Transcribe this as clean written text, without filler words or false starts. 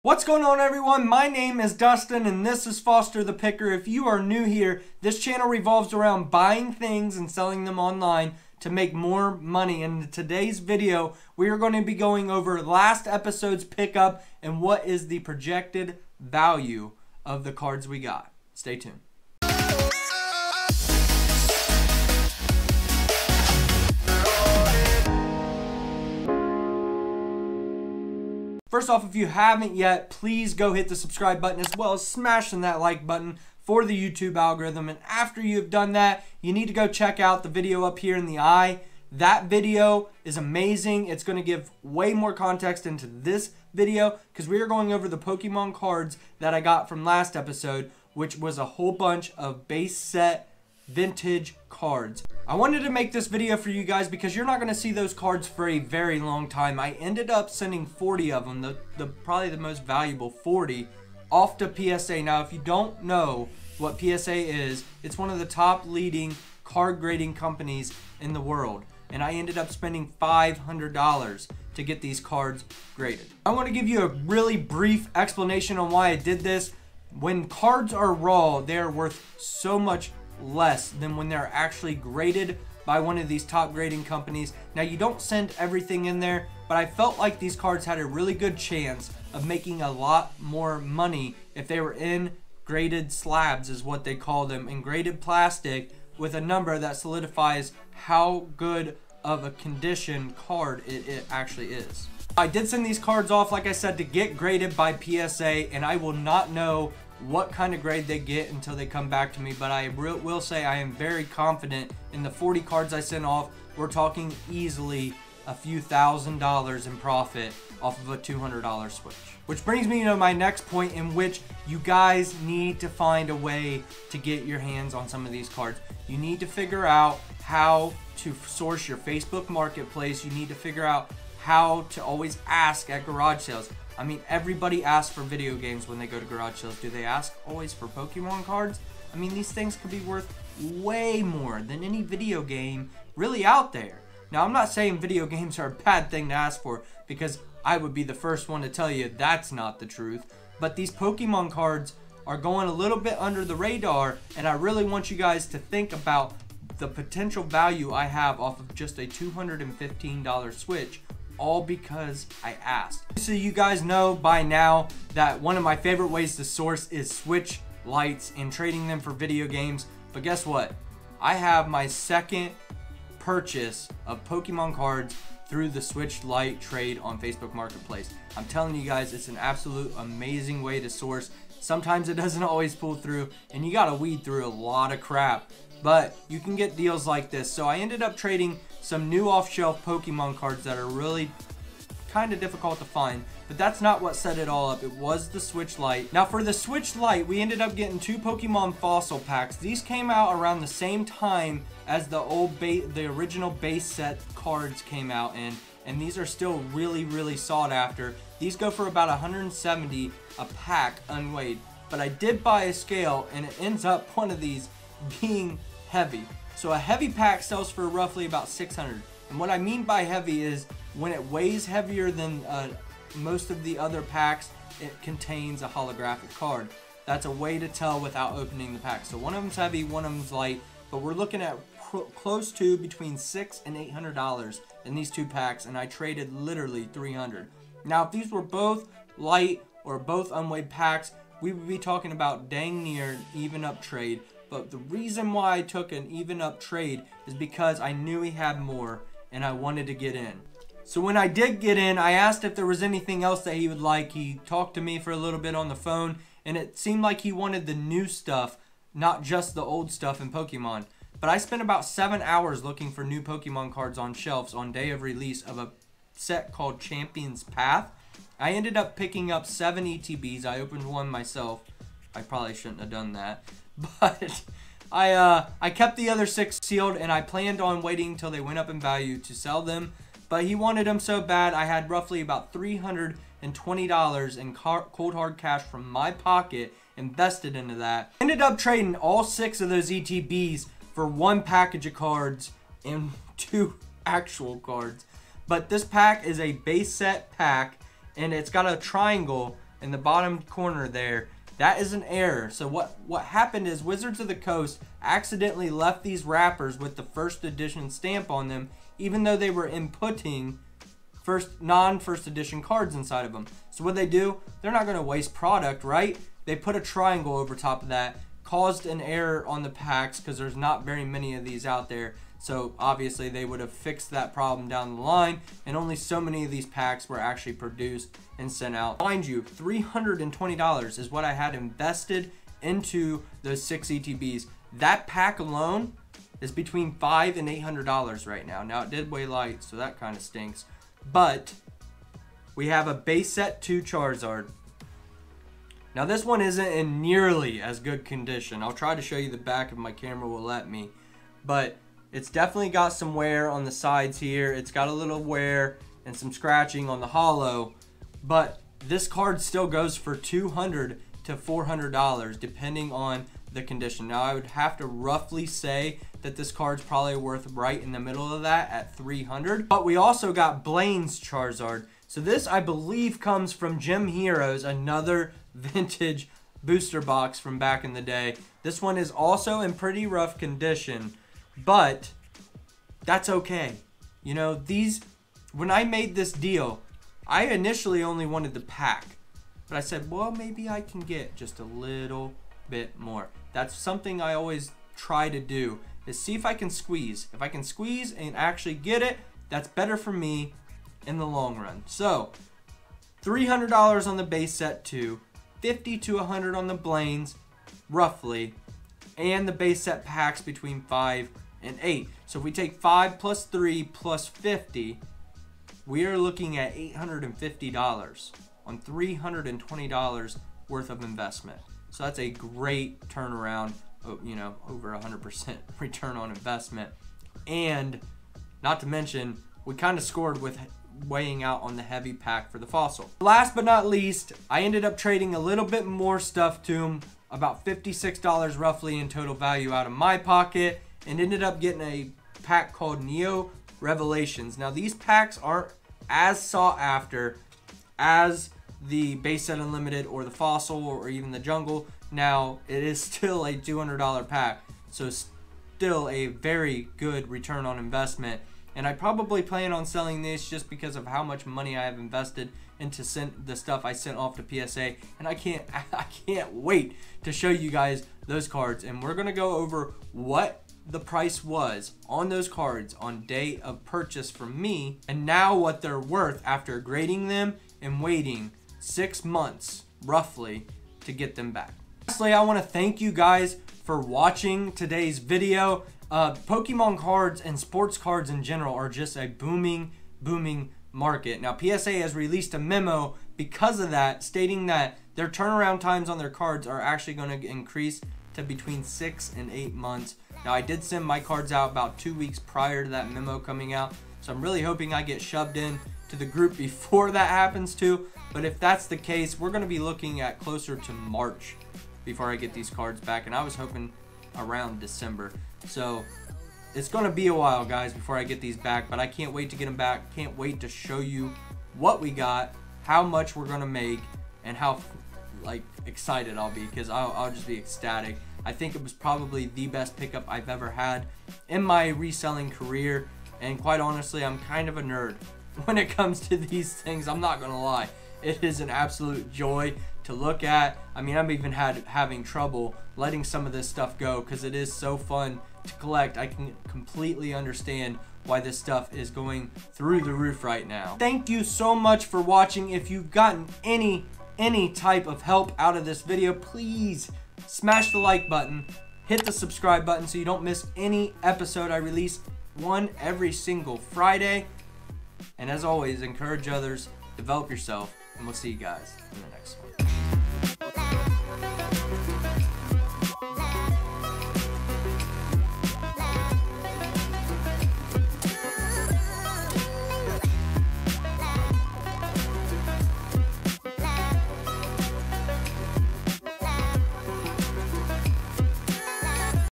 What's going on, everyone? My name is Dustin and this is Foster the Picker. If you are new here, this channel revolves around buying things and selling them online to make more money. In today's video, we are going to be going over last episode's pickup and what is the projected value of the cards we got. Stay tuned. First off, if you haven't yet, please go hit the subscribe button as well as smashing that like button for the YouTube algorithm. And after you've done that, you need to go check out the video up here in the eye. That video is amazing. It's going to give way more context into this video because we are going over the Pokemon cards that I got from last episode, which was a whole bunch of base set vintage cards. I wanted to make this video for you guys because you're not going to see those cards for a very long time. I ended up sending 40 of them, probably the most valuable 40, off to PSA. Now, if you don't know what PSA is, it's one of the top leading card grading companies in the world. And I ended up spending $500 to get these cards graded. I want to give you a really brief explanation on why I did this. When cards are raw, they are worth so much less than when they're actually graded by one of these top grading companies. Now, you don't send everything in there, but I felt like these cards had a really good chance of making a lot more money if they were in graded slabs, is what they call them, in graded plastic with a number that solidifies how good of a condition card it actually is. I did send these cards off, like I said, to get graded by PSA, and I will not know what kind of grade they get until they come back to me, but I will say I am very confident in the 40 cards I sent off. We're talking easily a few $1,000s in profit off of a $200 Switch. Which brings me to my next point, in which you guys need to find a way to get your hands on some of these cards. You need to figure out how to source your Facebook Marketplace. You need to figure out how to always ask at garage sales. I mean, everybody asks for video games when they go to garage sales. Do they ask always for Pokemon cards? I mean, these things could be worth way more than any video game really out there. Now, I'm not saying video games are a bad thing to ask for, because I would be the first one to tell you that's not the truth. But these Pokemon cards are going a little bit under the radar, and I really want you guys to think about the potential value I have off of just a $215 Switch, all because I asked. So you guys know by now that one of my favorite ways to source is Switch Lites and trading them for video games. But guess what? I have my second purchase of Pokemon cards through the Switch Lite Trade on Facebook Marketplace. I'm telling you guys, it's an absolute amazing way to source. Sometimes it doesn't always pull through, and you gotta weed through a lot of crap, but you can get deals like this. So I ended up trading some new off-shelf Pokemon cards that are really kind of difficult to find, but that's not what set it all up. It was the Switch Lite. Now, for the Switch Lite, we ended up getting 2 Pokemon fossil packs. These came out around the same time as the original base set cards came out in, and these are still really sought after. These go for about $170 a pack unweighed, but I did buy a scale, and it ends up one of these being heavy. So a heavy pack sells for roughly about $600. And what I mean by heavy is when it weighs heavier than most of the other packs, it contains a holographic card. That's a way to tell without opening the pack. So one of them's heavy, one of them's light, but we're looking at close to between $600 and $800 in these 2 packs, and I traded literally $300. Now, if these were both light or both unweighed packs, we would be talking about dang near an even up trade. But the reason why I took an even up trade is because I knew he had more and I wanted to get in. So when I did get in, I asked if there was anything else that he would like. He talked to me for a little bit on the phone, and it seemed like he wanted the new stuff, not just the old stuff in Pokemon. But I spent about 7 hours looking for new Pokemon cards on shelves on day of release of a set called Champion's Path. I ended up picking up 7 ETBs. I opened one myself. I probably shouldn't have done that. But I kept the other 6 sealed, and I planned on waiting until they went up in value to sell them. But he wanted them so bad, I had roughly about $320 in cold hard cash from my pocket invested into that. Ended up trading all 6 of those ETBs for 1 package of cards and 2 actual cards. But this pack is a base set pack, and it's got a triangle in the bottom corner there, that is an error. So what happened is Wizards of the Coast accidentally left these wrappers with the first edition stamp on them, even though they were inputting non-first edition cards inside of them. So what they do, they're not going to waste product, right? They put a triangle over top of that, caused an error on the packs because there's not very many of these out there. So obviously they would have fixed that problem down the line, and only so many of these packs were actually produced and sent out. Mind you, $320 is what I had invested into those 6 ETBs. That pack alone is between $500 and $800 right now. Now it did weigh light, so that kind of stinks. But we have a base set 2 Charizard. Now this one isn't in nearly as good condition. I'll try to show you the back if my camera will let me. But it's definitely got some wear on the sides here. It's got a little wear and some scratching on the hollow. But this card still goes for $200 to $400 depending on the condition. Now I would have to roughly say that this card's probably worth right in the middle of that at $300. But we also got Blaine's Charizard. So this, I believe, comes from Gem Heroes, another vintage booster box from back in the day. This one is also in pretty rough condition, but that's okay. You know, these, when I made this deal, I initially only wanted the pack, but I said, well, maybe I can get just a little bit more. That's something I always try to do, is see if I can squeeze. If I can squeeze and actually get it, that's better for me in the long run. So $300 on the base set 2, $50 to $100 on the Blaine's, roughly, and the base set packs between 5 and 8. So if we take 5 plus 3 plus 50, we are looking at $850 on $320 worth of investment. So that's a great turnaround, you know, over 100% return on investment. And not to mention, we kind of scored with weighing out on the heavy pack for the fossil. Last but not least, I ended up trading a little bit more stuff to him, about $56 roughly in total value out of my pocket, and ended up getting a pack called Neo Revelations. Now these packs aren't as sought after as the base set unlimited or the fossil or even the jungle. Now it is still a $200 pack, so still a very good return on investment. And I probably plan on selling this just because of how much money I have invested into the stuff I sent off to PSA. And I can't wait to show you guys those cards. And we're gonna go over what the price was on those cards on day of purchase from me, and now what they're worth after grading them and waiting 6 months roughly to get them back. Lastly, I want to thank you guys for watching today's video. Pokemon cards and sports cards in general are just a booming market. Now PSA has released a memo because of that, stating that their turnaround times on their cards are actually going to increase to between 6 and 8 months. Now I did send my cards out about 2 weeks prior to that memo coming out, so I'm really hoping I get shoved in to the group before that happens too. But if that's the case, we're going to be looking at closer to March before I get these cards back, and I was hoping around December. So it's going to be a while, guys, before I get these back, but I can't wait to get them back. Can't wait to show you what we got, how much we're going to make, and how excited I'll be, because I'll just be ecstatic. I think it was probably the best pickup I've ever had in my reselling career, and quite honestly, I'm kind of a nerd when it comes to these things. I'm not going to lie. It is an absolute joy to look at. I mean, I'm even having trouble letting some of this stuff go because it is so fun to collect. I can completely understand why this stuff is going through the roof right now. Thank you so much for watching. If you've gotten any type of help out of this video, please smash the like button, hit the subscribe button so you don't miss any episode. I release one every single Friday. And as always, encourage others, develop yourself, and we'll see you guys in the next one.